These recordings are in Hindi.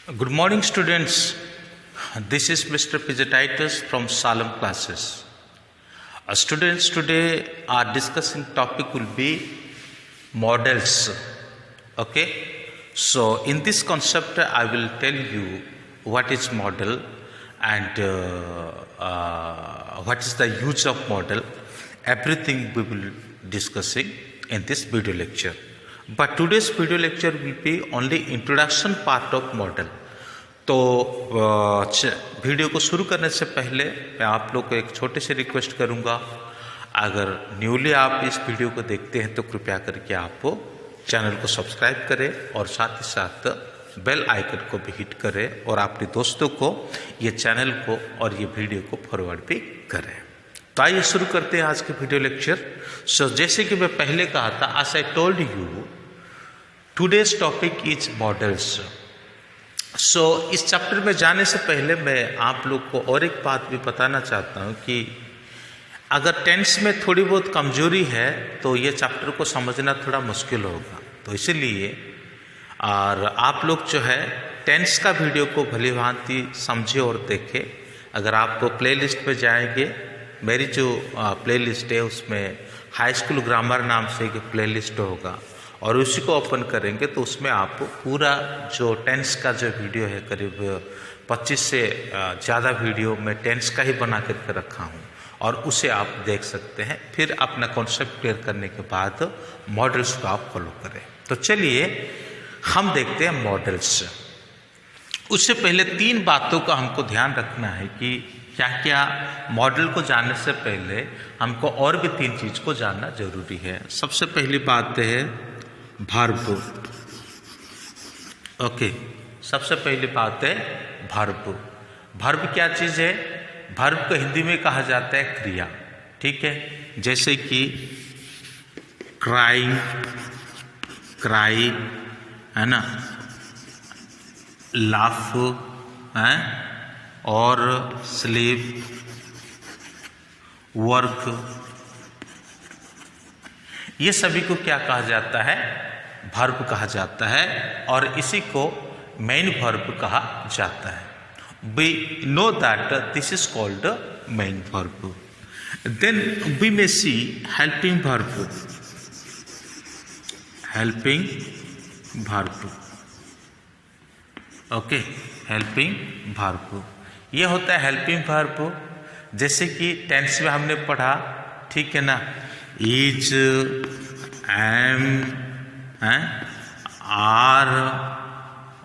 Good morning, students. This is Mr. Pizatitis from Salem classes. Students, today our discussing topic will be models. Okay. So, in this concept, I will tell you what is model and what is the use of model. Everything we will discussing in this video lecture. But today's video lecture will be only introduction part of model. तो वीडियो को शुरू करने से पहले मैं आप लोग को एक छोटे से रिक्वेस्ट करूंगा, अगर न्यूली आप इस वीडियो को देखते हैं तो कृपया करके आप चैनल को सब्सक्राइब करें और साथ ही साथ बेल आइकन को भी हिट करें और अपने दोस्तों को ये चैनल को और ये वीडियो को फॉरवर्ड भी करें। तो आइए शुरू करते हैं आज के वीडियो लेक्चर। सो जैसे कि मैं पहले कहा था, as I told you, today's topic is models. सो इस चैप्टर में जाने से पहले मैं आप लोग को और एक बात भी बताना चाहता हूँ कि अगर टेंस में थोड़ी बहुत कमजोरी है तो ये चैप्टर को समझना थोड़ा मुश्किल होगा। तो इसीलिए और आप लोग जो है टेंस का वीडियो को भली भांति समझे और देखें। अगर आप प्लेलिस्ट में जाएंगे, मेरी जो प्लेलिस्ट है उसमें हाई स्कूल ग्रामर नाम से एक प्लेलिस्ट होगा और उसी को ओपन करेंगे तो उसमें आप पूरा जो टेंस का जो वीडियो है, करीब 25 से ज़्यादा वीडियो मैं टेंस का ही बना करके रखा हूँ और उसे आप देख सकते हैं। फिर अपना कॉन्सेप्ट क्लियर करने के बाद मॉडल्स को आप फॉलो करें। तो चलिए हम देखते हैं मॉडल्स। उससे पहले 3 बातों का हमको ध्यान रखना है कि क्या क्या मॉडल को जानने से पहले हमको और भी 3 चीज़ को जानना जरूरी है। सबसे पहली बात है वर्ब। ओके, सबसे पहली बात है वर्ब। वर्ब क्या चीज़ है? वर्ब को हिंदी में कहा जाता है क्रिया। ठीक है, जैसे कि क्राइंग, क्राई है ना, लाफ है, और स्लीप, वर्क, ये सभी को क्या कहा जाता है? वर्ब कहा जाता है और इसी को मेन वर्ब कहा जाता है। We know that this is called main verb. Then we may see helping verb. Helping verb, okay, helping verb ये होता है हेल्पिंग वर्ब। जैसे कि टेंस में हमने पढ़ा, ठीक है ना, इज, एम, आर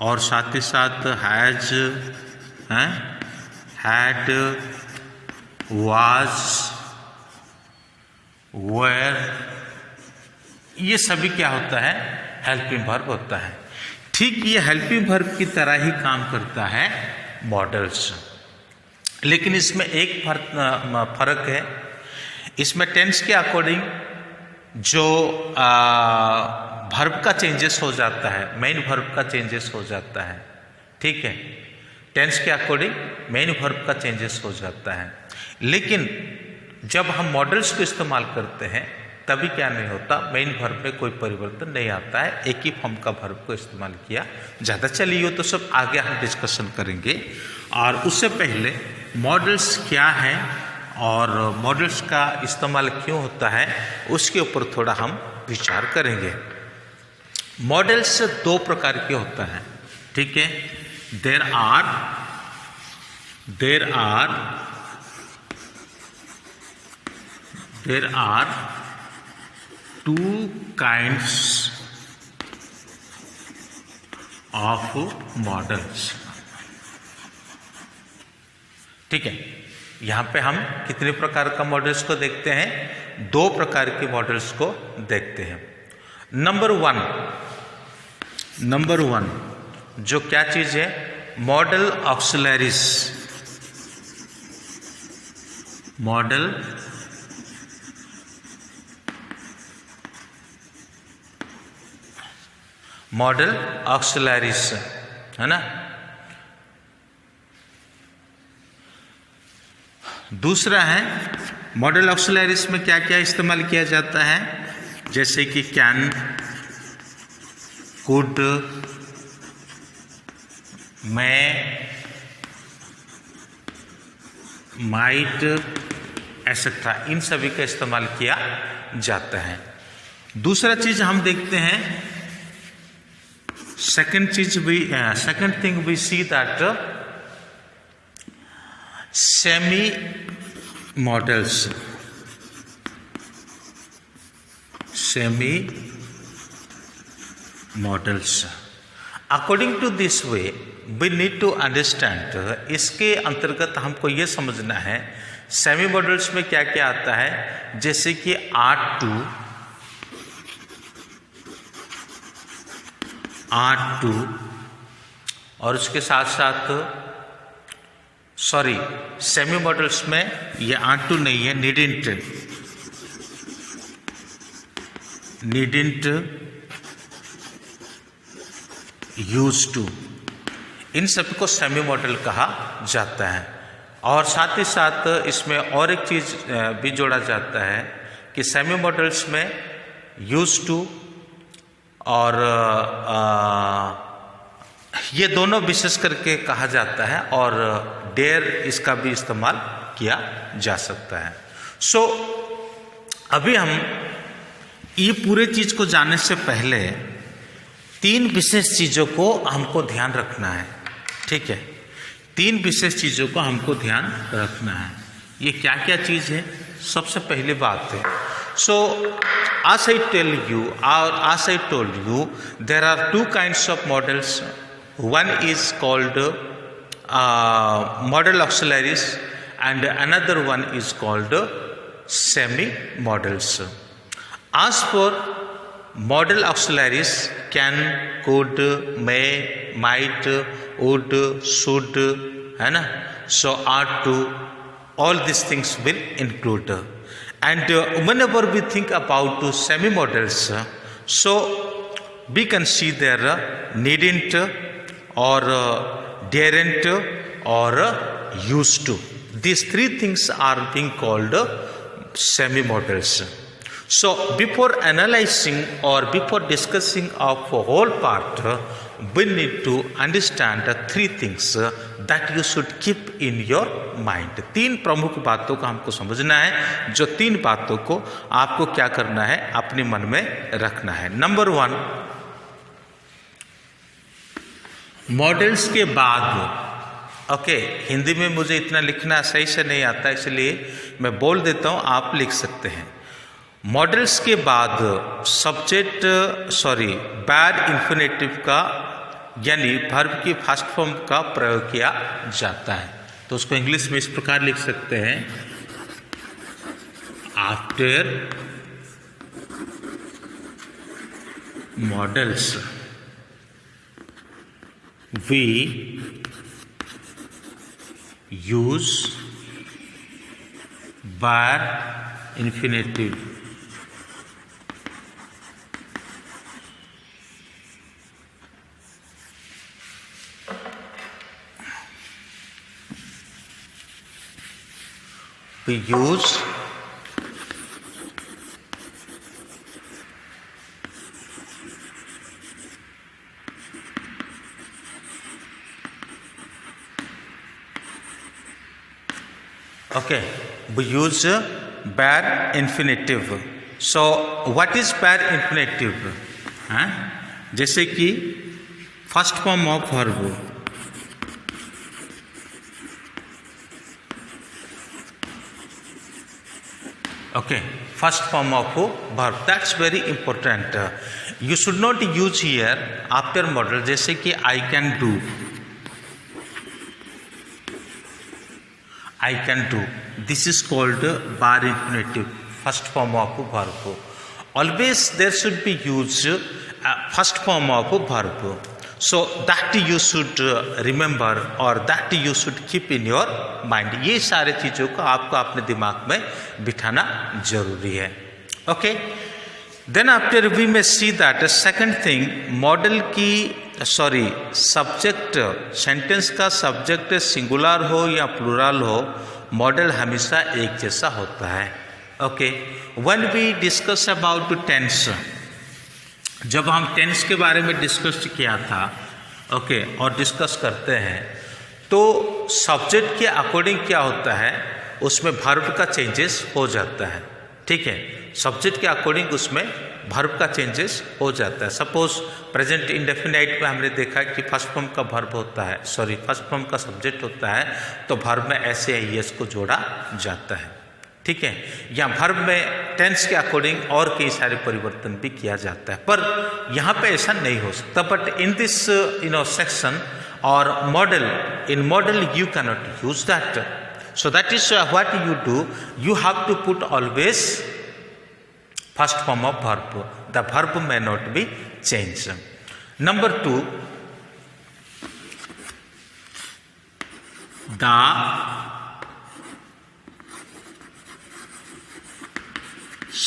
और साथ ही साथ हैज, हैड, वाज, वेयर, ये सभी क्या होता है? हेल्पिंग वर्ब होता है। ठीक ये हेल्पिंग वर्ब की तरह ही काम करता है मॉडल्स, लेकिन इसमें एक फर्क है। इसमें टेंस के अकॉर्डिंग जो वर्ब का चेंजेस हो जाता है, मेन वर्ब का चेंजेस हो जाता है। ठीक है, टेंस के अकॉर्डिंग मेन वर्ब का चेंजेस हो जाता है, लेकिन जब हम मॉडल्स को इस्तेमाल करते हैं तभी क्या नहीं होता, मेन वर्ब में कोई परिवर्तन नहीं आता है, एक ही फॉर्म का वर्ब को इस्तेमाल किया जाता। चलिए तो सब आगे हम डिस्कशन करेंगे। और उससे पहले मॉडल्स क्या है और मॉडल्स का इस्तेमाल क्यों होता है उसके ऊपर थोड़ा हम विचार करेंगे। मॉडल्स 2 प्रकार के होता है। ठीक है, there are 2 kinds of models। ठीक है, यहां पे हम कितने प्रकार का मॉडल्स को देखते हैं? 2 प्रकार के मॉडल्स को देखते हैं। नंबर वन जो क्या चीज है? Model auxiliaries. मॉडल ऑक्सिलरीज है ना। दूसरा है मॉडल ऑक्सिलरीज में क्या क्या इस्तेमाल किया जाता है? जैसे कि कैन, कुड, मैं, माइट, एसेट्रा, इन सभी का इस्तेमाल किया जाता है। दूसरा चीज हम देखते हैं, second thing we see that semi modals, according to this way we need to understand, इसके अंतर्गत हमको ये समझना है सेमी मॉडल्स में क्या क्या आता है, जैसे कि R2 और उसके साथ साथ सेमी मॉडल्स में ये R2 नहीं है, नीडेंट यूज टू, इन सभी को सेमी मॉडल कहा जाता है। और साथ ही साथ इसमें और एक चीज भी जोड़ा जाता है कि सेमी मॉडल्स में यूज टू और ये दोनों विशेष करके कहा जाता है, और डेयर इसका भी इस्तेमाल किया जा सकता है। अभी हम ये पूरे चीज को जानने से पहले 3 विशेष चीजों को हमको ध्यान रखना है, ठीक है। 3 विशेष चीजों को हमको ध्यान रखना है। ये क्या क्या चीज है? सबसे पहली बात है, as I tell you, or as I told you, there are 2 kinds of models. One is called model auxiliaries, and another one is called semi models. As for model auxiliaries, can, could, may, might, would, should, है ना? So are to, all these things will include. And whenever we think about semi models, so we can see there needn't or daren't or used to. These 3 things are being called semi models. So before analyzing or before discussing of a whole part, we need to understand 3 things that you should keep in your mind. 3 प्रमुख बातों का हमको समझना है, जो 3 बातों को आपको क्या करना है, अपने मन में रखना है। नंबर 1, मॉडल्स के बाद, ओके, हिंदी में मुझे इतना लिखना सही से नहीं आता, इसलिए मैं बोल देता हूं, आप लिख सकते हैं। मॉडल्स के बाद बैड इंफिनिटिव का यानी वर्ब की फर्स्ट फॉर्म का प्रयोग किया जाता है। तो उसको इंग्लिश में इस प्रकार लिख सकते हैं, after modals we use bare infinitive. We use bare infinitive. So what is bare infinitive? जैसे कि first form of verb, okay, first form of verb, that's very important. You should not use here after model, जैसे कि I can do, this is called bare infinitive, first form of verb. Always there should be used first form of verb, so that you should remember or that you should keep in your mind. ये सारे चीज़ों को आपको अपने दिमाग में बिठाना जरूरी है। ओके, देन आफ्टर वी में see that second thing, model की सब्जेक्ट, सेंटेंस का सब्जेक्ट सिंगुलर हो या प्लूरल हो, मॉडल हमेशा एक जैसा होता है। Okay, when we discuss about tense, जब हम टेंस के बारे में डिस्कस किया था, ओके, और डिस्कस करते हैं। तो सब्जेक्ट के अकॉर्डिंग क्या होता है, उसमें वर्ब का चेंजेस हो जाता है। ठीक है, सब्जेक्ट के अकॉर्डिंग उसमें वर्ब का चेंजेस हो जाता है। सपोज प्रेजेंट इंडेफिनाइट में हमने देखा कि फर्स्ट फॉर्म का वर्ब होता है, फर्स्ट फॉर्म का सब्जेक्ट होता है, तो वर्ब में ऐसे एस को जोड़ा जाता है। ठीक है, या वर्ब में टेंस के अकॉर्डिंग और कई सारे परिवर्तन भी किया जाता है, पर यहाँ पे ऐसा नहीं हो सकता। बट इन दिस सेक्शन और model, in model you cannot use that. So that is what you do. You have to put always first form of verb. The verb may not be changed. Number 2, the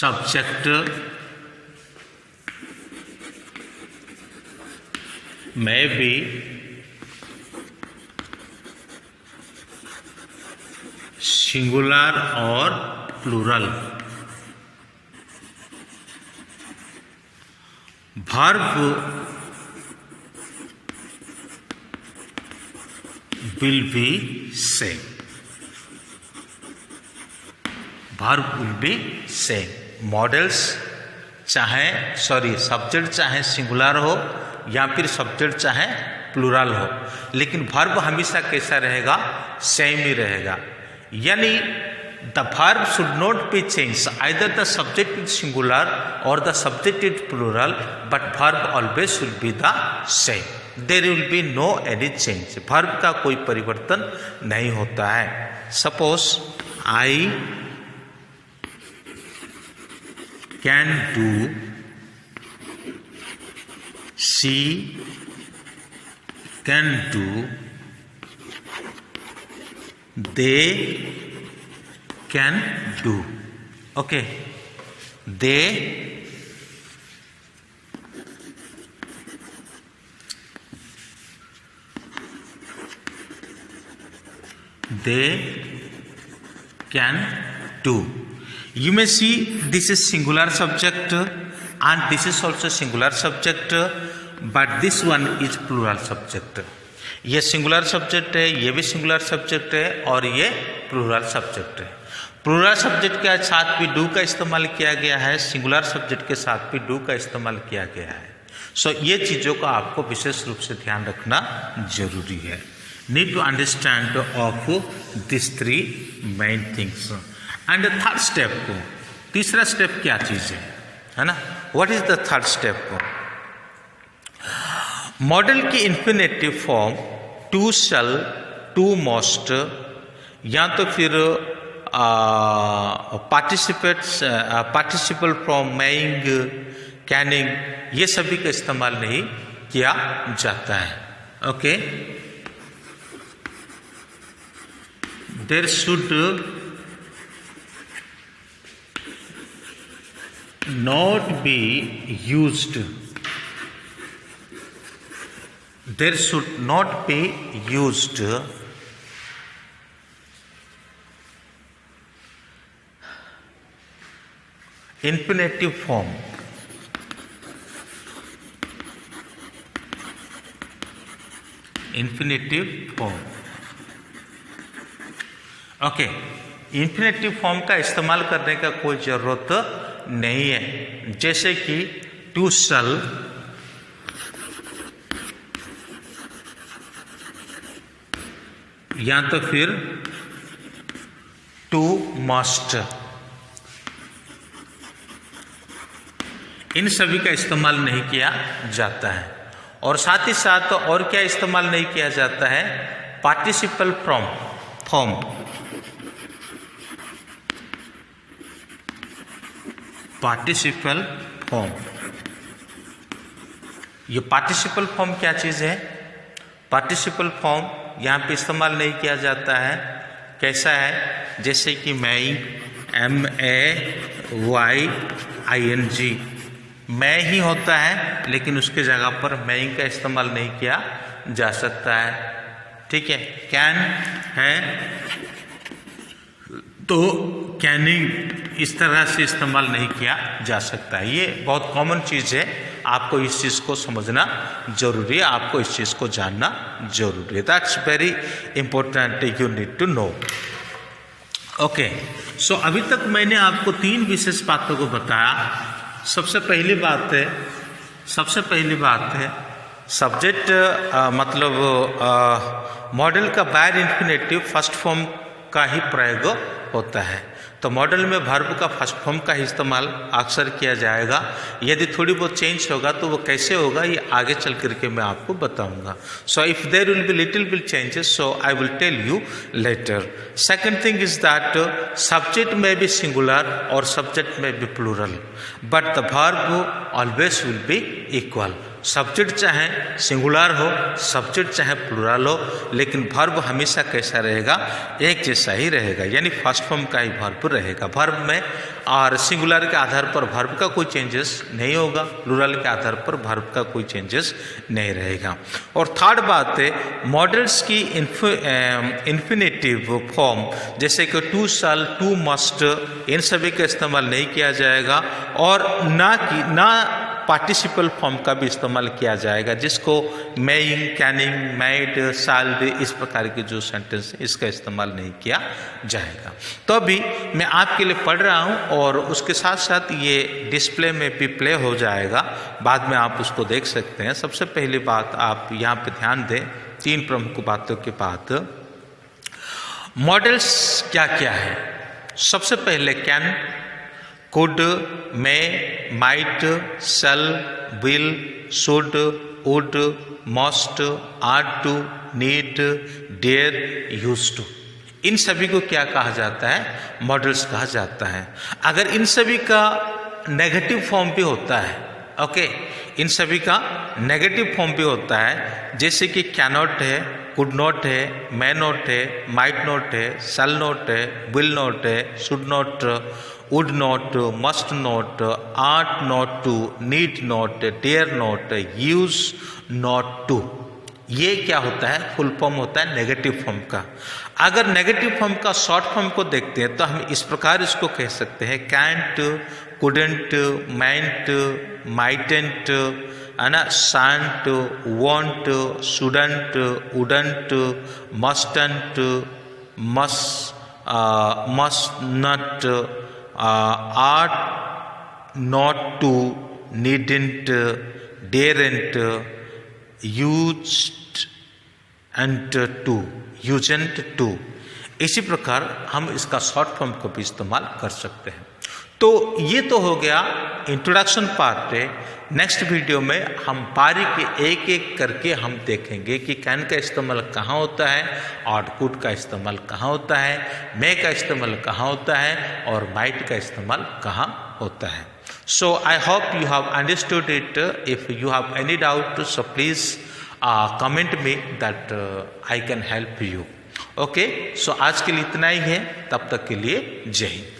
subject may be singular और plural. Verb will be same, verb will be same. Models subject चाहे सिंगुलर हो या फिर सब्जेक्ट चाहे प्लूरल हो, लेकिन वर्ब हमेशा कैसा रहेगा, सेम ही रहेगा। यानी the verb should not be change, either the subject is singular और the subject is plural, but verb always will be the same. There will be no any change, verb का कोई परिवर्तन नहीं होता है। Suppose I can do, she can do, they can do. Okay, they can do. You may see this is singular subject and this is also singular subject, but this one is plural subject. ये सिंगुलर सब्जेक्ट है, ये भी सिंगुलर सब्जेक्ट है और ये प्लूरल सब्जेक्ट है। प्लूरल सब्जेक्ट के साथ भी डू का इस्तेमाल किया गया है, सिंगुलर सब्जेक्ट के साथ भी डू का इस्तेमाल किया गया है। सो ये चीज़ों का आपको विशेष रूप से ध्यान रखना जरूरी है। Need to understand of this 3 main things. And third step को, तीसरा स्टेप क्या चीज़ है ना, what is the third step? Model की infinitive form to shall, to most, या तो फिर पार्टिसिपल फ्रॉम, मेइंग, कैनिंग, ये सभी का इस्तेमाल नहीं किया जाता है। Okay, there should not be used, there should not be used infinitive form, infinitive form। Okay, infinitive form का इस्तेमाल करने का कोई जरूरत नहीं है। जैसे कि टू शल, या तो फिर टू मस्ट, इन सभी का इस्तेमाल नहीं किया जाता है। और साथ ही साथ और क्या इस्तेमाल नहीं किया जाता है, participle from form. Participle form, ये पार्टिसिपल फॉर्म क्या चीज़ है? पार्टिसिपल फॉर्म यहाँ पे इस्तेमाल नहीं किया जाता है। कैसा है? जैसे कि मैं, MAYING, मैं ही होता है, लेकिन उसके जगह पर मैइंग का इस्तेमाल नहीं किया जा सकता है। ठीक है, कैन है तो कैनिंग इस तरह से इस्तेमाल नहीं किया जा सकता है। ये बहुत कॉमन चीज़ है, आपको इस चीज़ को समझना जरूरी है, आपको इस चीज़ को जानना जरूरी है। That's very important, you need to know. Okay, so अभी तक मैंने आपको 3 विशेष बातों को बताया। सबसे पहली बात है सब्जेक्ट मतलब मॉडल का बायर इन्फिनेटिव फर्स्ट फॉर्म का ही प्रयोग होता है। तो मॉडल में वर्ब का फर्स्ट फॉर्म का ही इस्तेमाल अक्सर किया जाएगा। यदि थोड़ी बहुत चेंज होगा तो वो कैसे होगा ये आगे चल करके मैं आपको बताऊंगा। So if there will be little bit changes, so I will tell you later. Second thing is that subject में बी सिंगुलर और सब्जेक्ट में be plural, but the verb always will be equal. Subject चाहे सिंगुलर हो, सब्जेक्ट चाहे प्लूरल हो, लेकिन वर्ब हमेशा कैसा रहेगा, एक जैसा ही रहेगा, यानी फर्स्ट फॉर्म का ही वर्ब रहेगा। वर्ब में और सिंगुलर के आधार पर वर्ब का कोई चेंजेस नहीं होगा, प्लूरल के आधार पर वर्ब का कोई चेंजेस नहीं रहेगा। और थर्ड बात है मॉडल्स की इन्फिनेटिव फॉर्म जैसे कि टू शैल, टू मस्ट, इन सभी का इस्तेमाल नहीं किया जाएगा, और ना पार्टिसिपल फॉर्म का भी इस्तेमाल किया जाएगा, जिसको मेइंग, कैनिंग, मेड, शाल्ड, इस प्रकार के जो सेंटेंस है इसका इस्तेमाल नहीं किया जाएगा। तो अभी मैं आपके लिए पढ़ रहा हूँ और उसके साथ साथ ये डिस्प्ले में भी प्ले हो जाएगा, बाद में आप उसको देख सकते हैं। सबसे पहली बात आप यहाँ पे ध्यान दें, 3 प्रमुख बातों के बाद मॉडल्स क्या क्या है। सबसे पहले can, could, may, might, shall, will, should, would, must, ought to, need, dare, used to, इन सभी को क्या कहा जाता है, मॉडल्स कहा जाता है। अगर इन सभी का नेगेटिव फॉर्म भी होता है, ओके, इन सभी का नेगेटिव फॉर्म भी होता है, जैसे कि कैनॉट है, कुड नॉट है, may नॉट है, माइट नॉट है, शैल नॉट है, विल नॉट है, should not, would not, must not, ought not to, need not, dare not, use not to, ये क्या होता है, फुल फॉर्म होता है नेगेटिव फॉर्म का। अगर नेगेटिव फॉर्म का शॉर्ट फॉर्म को देखते हैं तो हम इस प्रकार इसको कह सकते हैं कैंट, कुडेंट, माइंट, माइटेंट, है ना, shan't, want, shouldn't, wouldn't, mustn't, must not, ought not to, needn't, daren't, used and to, usn't to, इसी प्रकार हम इसका शॉर्ट फॉर्म को भी इस्तेमाल कर सकते हैं। तो ये तो हो गया इंट्रोडक्शन पार्ट है। नेक्स्ट वीडियो में हम बारीक एक एक करके हम देखेंगे कि कैन का इस्तेमाल कहाँ होता है, और कुड का इस्तेमाल कहाँ होता है, मे का इस्तेमाल कहाँ होता है, और माइट का इस्तेमाल कहाँ होता है। So I hope you have understood it. If you have any doubt so please comment me that I can help you. Okay, so आज के लिए इतना ही है, तब तक के लिए जय हिंद।